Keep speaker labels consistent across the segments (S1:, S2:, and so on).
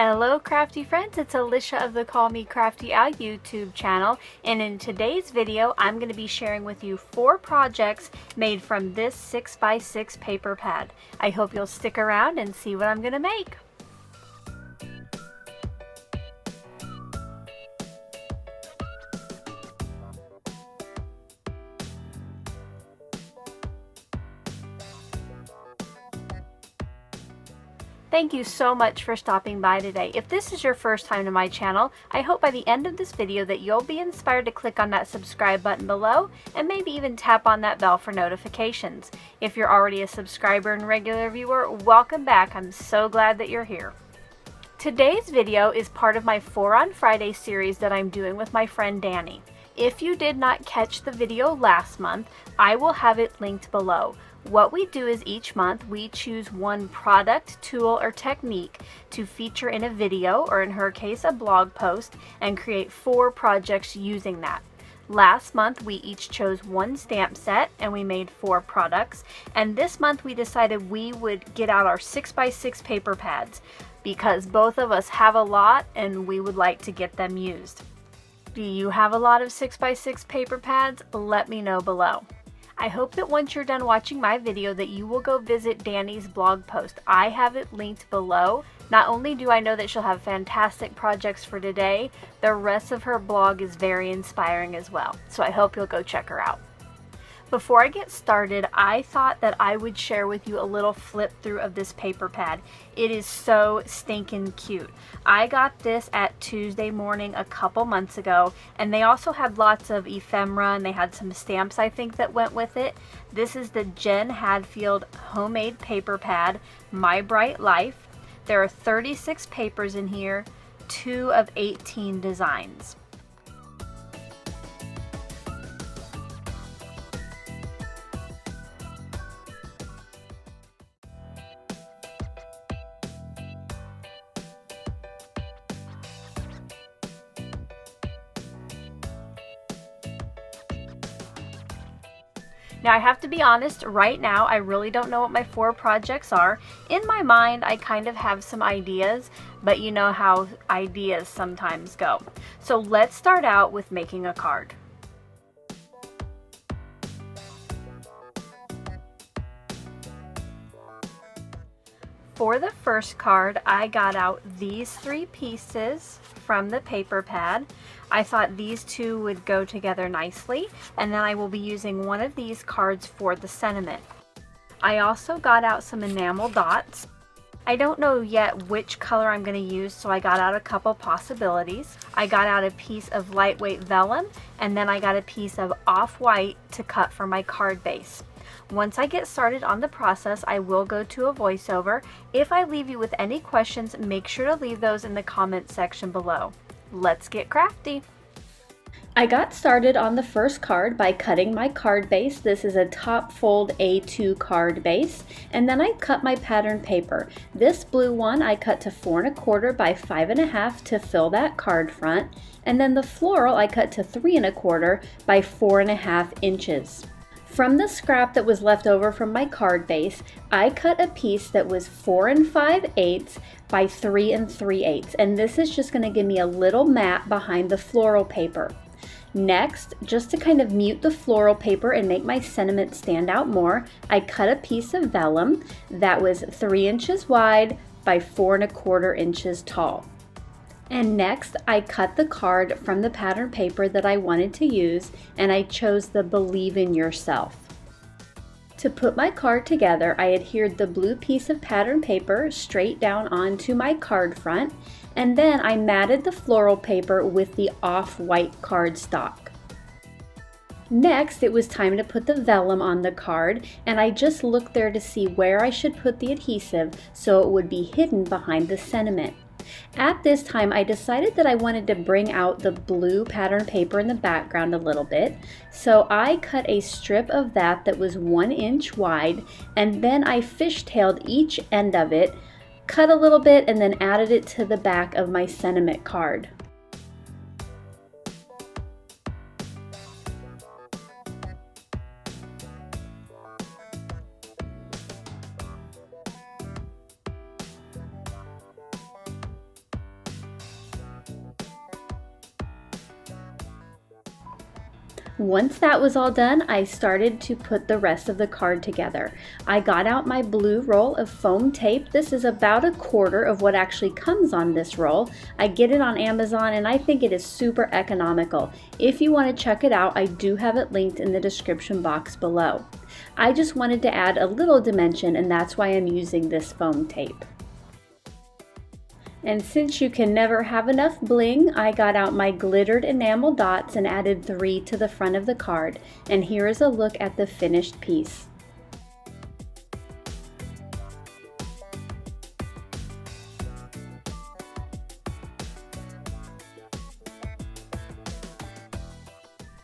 S1: Hello crafty friends, it's Alicia of the Call Me Crafty YouTube channel, and in today's video I'm going to be sharing with you 4 projects made from this 6x6 paper pad. I hope you'll stick around and see what I'm going to make. Thank you so much for stopping by today. If this is your first time to my channel, I hope by the end of this video that you'll be inspired to click on that subscribe button below and maybe even tap on that bell for notifications. If you're already a subscriber and regular viewer, welcome back. I'm so glad that you're here. Today's video is part of my 4 on Friday series that I'm doing with my friend Danny. If you did not catch the video last month, I will have it linked below. What we do is each month we choose one product, tool, or technique to feature in a video, or in her case a blog post, and create 4 projects using that. Last month we each chose one stamp set and we made 4 products, and this month we decided we would get out our 6x6 paper pads because both of us have a lot and we would like to get them used. Do you have a lot of 6x6 paper pads? Let me know below. I hope that once you're done watching my video that you will go visit Danny's blog post. I have it linked below. Not only do I know that she'll have fantastic projects for today, the rest of her blog is very inspiring as well. So I hope you'll go check her out. Before I get started, I thought that I would share with you a little flip through of this paper pad. It is so stinking cute. I got this at Tuesday morning a couple months ago, and they also had lots of ephemera and they had some stamps I think that went with it. This is the Jen Hadfield Homemade paper pad, My Bright Life. There are 36 papers in here, 2 of 18 designs. Now I have to be honest, right now I really don't know what my 4 projects are. In my mind I kind of have some ideas, but you know how ideas sometimes go. So let's start out with making a card. For the first card, I got out these 3 pieces from the paper pad. I thought these 2 would go together nicely, and then I will be using one of these cards for the sentiment. I also got out some enamel dots. I don't know yet which color I'm going to use, so I got out a couple possibilities. I got out a piece of lightweight vellum, and then I got a piece of off-white to cut for my card base. Once I get started on the process, I will go to a voiceover. If I leave you with any questions, make sure to leave those in the comment section below. Let's get crafty! I got started on the first card by cutting my card base. This is a top fold A2 card base, and then I cut my pattern paper. This blue one I cut to 4 1/4 by 5 1/2 to fill that card front, and then the floral I cut to 3 1/4 by 4 1/2 inches. From the scrap that was left over from my card base, I cut a piece that was 4 5/8 by 3 3/8, and this is just going to give me a little mat behind the floral paper. Next, just to kind of mute the floral paper and make my sentiment stand out more, I cut a piece of vellum that was 3 inches wide by 4 1/4 inches tall. And next, I cut the card from the pattern paper that I wanted to use, and I chose the Believe in Yourself. To put my card together, I adhered the blue piece of pattern paper straight down onto my card front, and then I matted the floral paper with the off-white cardstock. Next, it was time to put the vellum on the card, and I just looked there to see where I should put the adhesive so it would be hidden behind the sentiment. At this time, I decided that I wanted to bring out the blue pattern paper in the background a little bit, so I cut a strip of that was 1 inch wide, and then I fishtailed each end of it, cut a little bit, and then added it to the back of my sentiment card. Once that was all done, I started to put the rest of the card together. I got out my blue roll of foam tape. This is about a quarter of what actually comes on this roll. I get it on Amazon and I think it is super economical. If you want to check it out, I do have it linked in the description box below. I just wanted to add a little dimension, and that's why I'm using this foam tape. And since you can never have enough bling, I got out my glittered enamel dots and added 3 to the front of the card. And here is a look at the finished piece.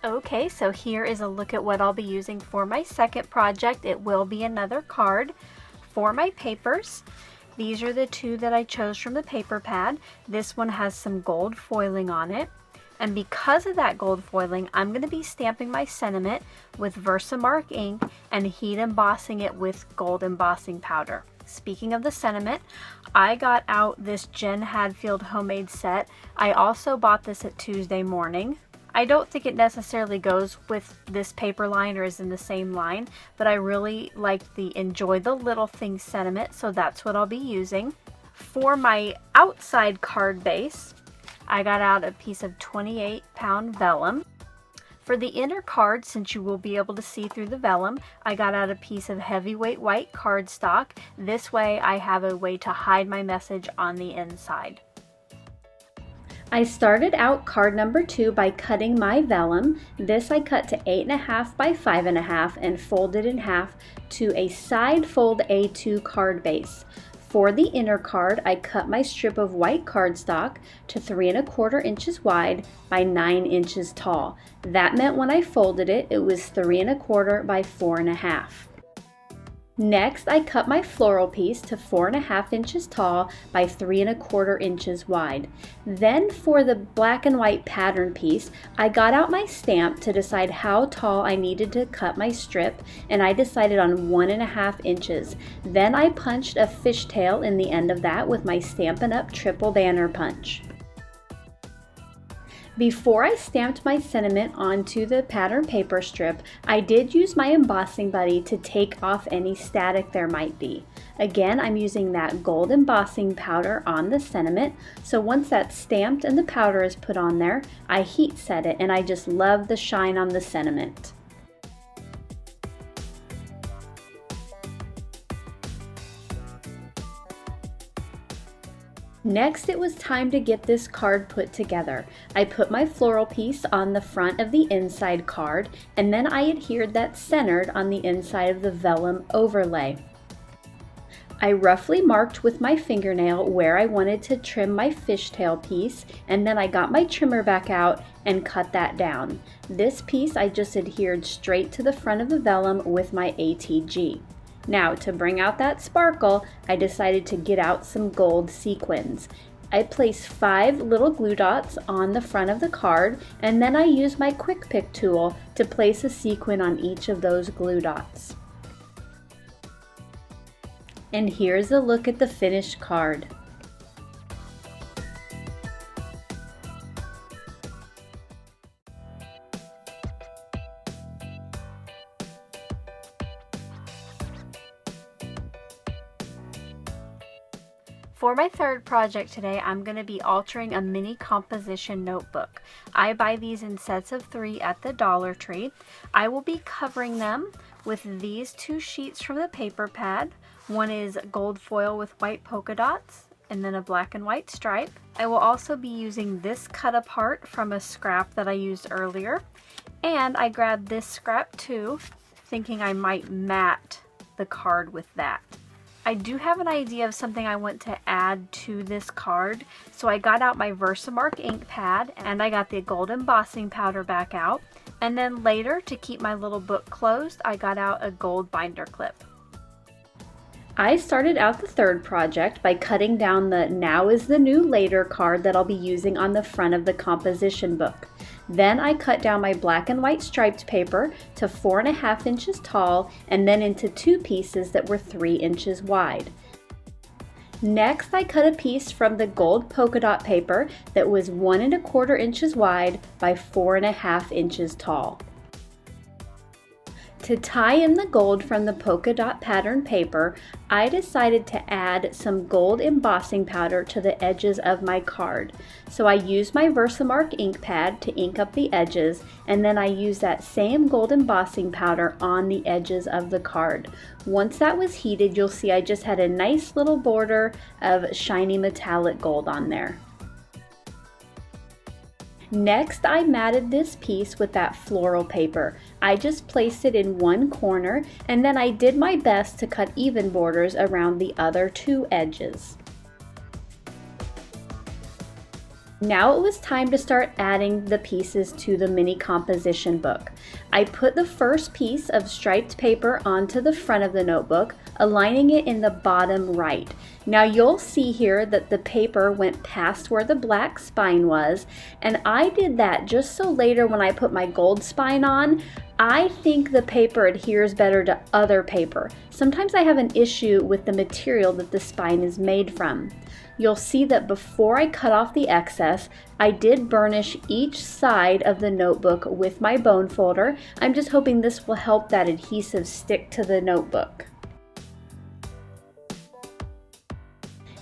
S1: Okay, so here is a look at what I'll be using for my second project. It will be another card. For my papers, these are the 2 that I chose from the paper pad. This one has some gold foiling on it. And because of that gold foiling, I'm going to be stamping my sentiment with Versamark ink and heat embossing it with gold embossing powder. Speaking of the sentiment, I got out this Jen Hadfield Homemade set. I also bought this at Tuesday Morning. I don't think it necessarily goes with this paper line or is in the same line, but I really like the enjoy the little things sentiment, so that's what I'll be using. For my outside card base, I got out a piece of 28-pound vellum. For the inner card, since you will be able to see through the vellum, I got out a piece of heavyweight white cardstock. This way I have a way to hide my message on the inside. I started out card number 2 by cutting my vellum. This I cut to 8.5 by 5.5 and folded in half to a side fold A2 card base. For the inner card, I cut my strip of white cardstock to 3¼ inches wide by 9 inches tall. That meant when I folded it, it was 3¼ by 4.5. Next, I cut my floral piece to 4.5 inches tall by 3¼ inches wide. Then for the black and white pattern piece, I got out my stamp to decide how tall I needed to cut my strip, and I decided on 1.5 inches. Then I punched a fishtail in the end of that with my Stampin' Up! Triple Banner punch. Before I stamped my sentiment onto the pattern paper strip, I did use my embossing buddy to take off any static there might be. Again, I'm using that gold embossing powder on the sentiment, so once that's stamped and the powder is put on there, I heat set it, and I just love the shine on the sentiment. Next, it was time to get this card put together. I put my floral piece on the front of the inside card, and then I adhered that centered on the inside of the vellum overlay. I roughly marked with my fingernail where I wanted to trim my fishtail piece, and then I got my trimmer back out and cut that down. This piece I just adhered straight to the front of the vellum with my ATG. Now, to bring out that sparkle, I decided to get out some gold sequins. I placed 5 little glue dots on the front of the card, and then I used my quick pick tool to place a sequin on each of those glue dots. And here's a look at the finished card. For my third project today, I'm going to be altering a mini composition notebook. I buy these in sets of 3 at the Dollar Tree. I will be covering them with these 2 sheets from the paper pad. One is gold foil with white polka dots and then a black and white stripe. I will also be using this cut apart from a scrap that I used earlier. And I grabbed this scrap too, thinking I might mat the card with that. I do have an idea of something I want to add to this card, so I got out my Versamark ink pad and I got the gold embossing powder back out. And then later, to keep my little book closed, I got out a gold binder clip. I started out the third project by cutting down the Now is the New Later card that I'll be using on the front of the composition book. Then I cut down my black and white striped paper to 4.5 inches tall and then into 2 pieces that were 3 inches wide. Next, I cut a piece from the gold polka dot paper that was 1¼ inches wide by 4.5 inches tall. To tie in the gold from the polka dot pattern paper, I decided to add some gold embossing powder to the edges of my card. So I used my Versamark ink pad to ink up the edges, and then I used that same gold embossing powder on the edges of the card. Once that was heated, you'll see I just had a nice little border of shiny metallic gold on there. Next, I matted this piece with that floral paper. I just placed it in one corner, and then I did my best to cut even borders around the other two edges. Now it was time to start adding the pieces to the mini composition book. I put the first piece of striped paper onto the front of the notebook, aligning it in the bottom right. Now you'll see here that the paper went past where the black spine was, and I did that just so later when I put my gold spine on, I think the paper adheres better to other paper. Sometimes I have an issue with the material that the spine is made from. You'll see that before I cut off the excess, I did burnish each side of the notebook with my bone folder. I'm just hoping this will help that adhesive stick to the notebook.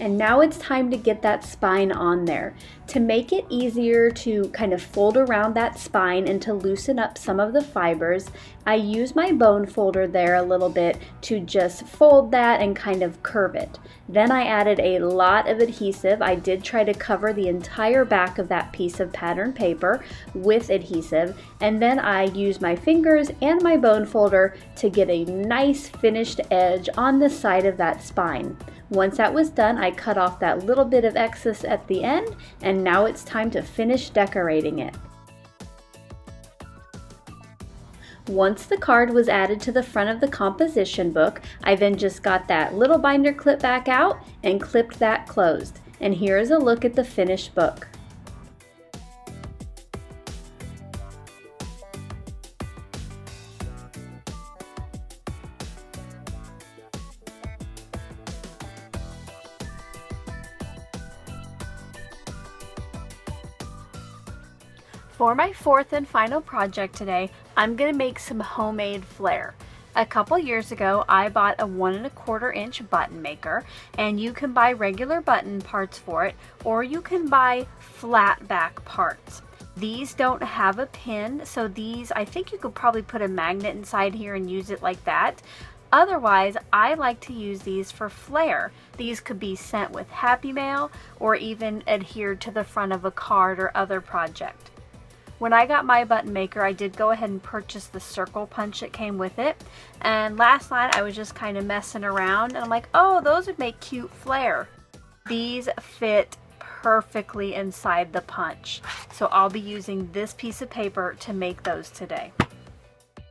S1: And now it's time to get that spine on there. To make it easier to kind of fold around that spine and to loosen up some of the fibers, I use my bone folder there a little bit to just fold that and kind of curve it. Then I added a lot of adhesive. I did try to cover the entire back of that piece of pattern paper with adhesive, and then I used my fingers and my bone folder to get a nice finished edge on the side of that spine. Once that was done, I cut off that little bit of excess at the end, and now it's time to finish decorating it. Once the card was added to the front of the composition book, I then just got that little binder clip back out and clipped that closed. And here is a look at the finished book. For my fourth and final project today, I'm going to make some homemade Flair. A couple years ago, I bought a 1 1/4 inch button maker, and you can buy regular button parts for it, or you can buy flat back parts. These don't have a pin, so these, I think you could probably put a magnet inside here and use it like that. Otherwise, I like to use these for Flair. These could be sent with Happy Mail or even adhered to the front of a card or other project. When I got my button maker, I did go ahead and purchase the circle punch that came with it. And last night I was just kind of messing around and I'm like, oh, those would make cute Flair. These fit perfectly inside the punch. So I'll be using this piece of paper to make those today.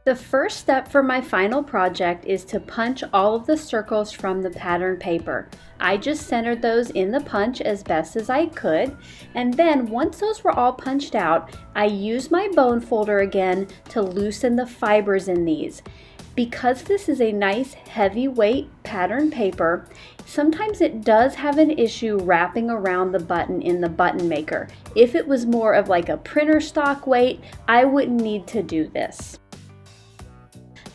S1: The first step for my final project is to punch all of the circles from the pattern paper. I just centered those in the punch as best as I could, and then once those were all punched out, I used my bone folder again to loosen the fibers in these. Because this is a nice heavyweight pattern paper, sometimes it does have an issue wrapping around the button in the button maker. If it was more of like a printer stock weight, I wouldn't need to do this.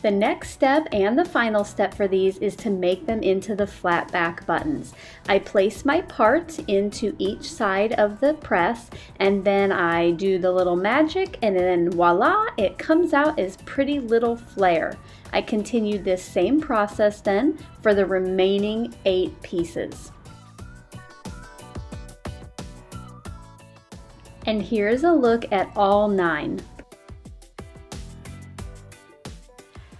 S1: The next step and the final step for these is to make them into the flat back buttons. I place my parts into each side of the press, and then I do the little magic, and then voila, it comes out as pretty little Flair. I continue this same process then for the remaining 8 pieces. And here's a look at all 9.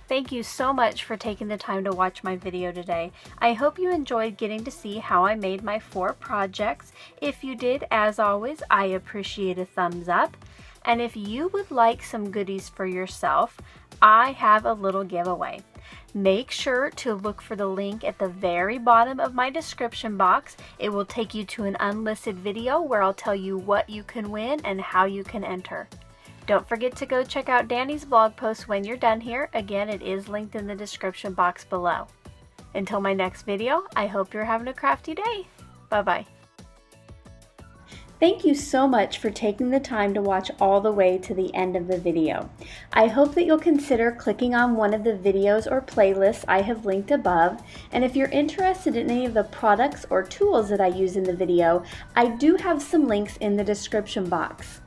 S1: Thank you so much for taking the time to watch my video today. I hope you enjoyed getting to see how I made my 4 projects. If you did, as always, I appreciate a thumbs up. And if you would like some goodies for yourself, I have a little giveaway. Make sure to look for the link at the very bottom of my description box. It will take you to an unlisted video where I'll tell you what you can win and how you can enter. Don't forget to go check out Danny's blog post when you're done here. Again, it is linked in the description box below. Until my next video, I hope you're having a crafty day. Bye-bye. Thank you so much for taking the time to watch all the way to the end of the video. I hope that you'll consider clicking on one of the videos or playlists I have linked above, and if you're interested in any of the products or tools that I use in the video, I do have some links in the description box.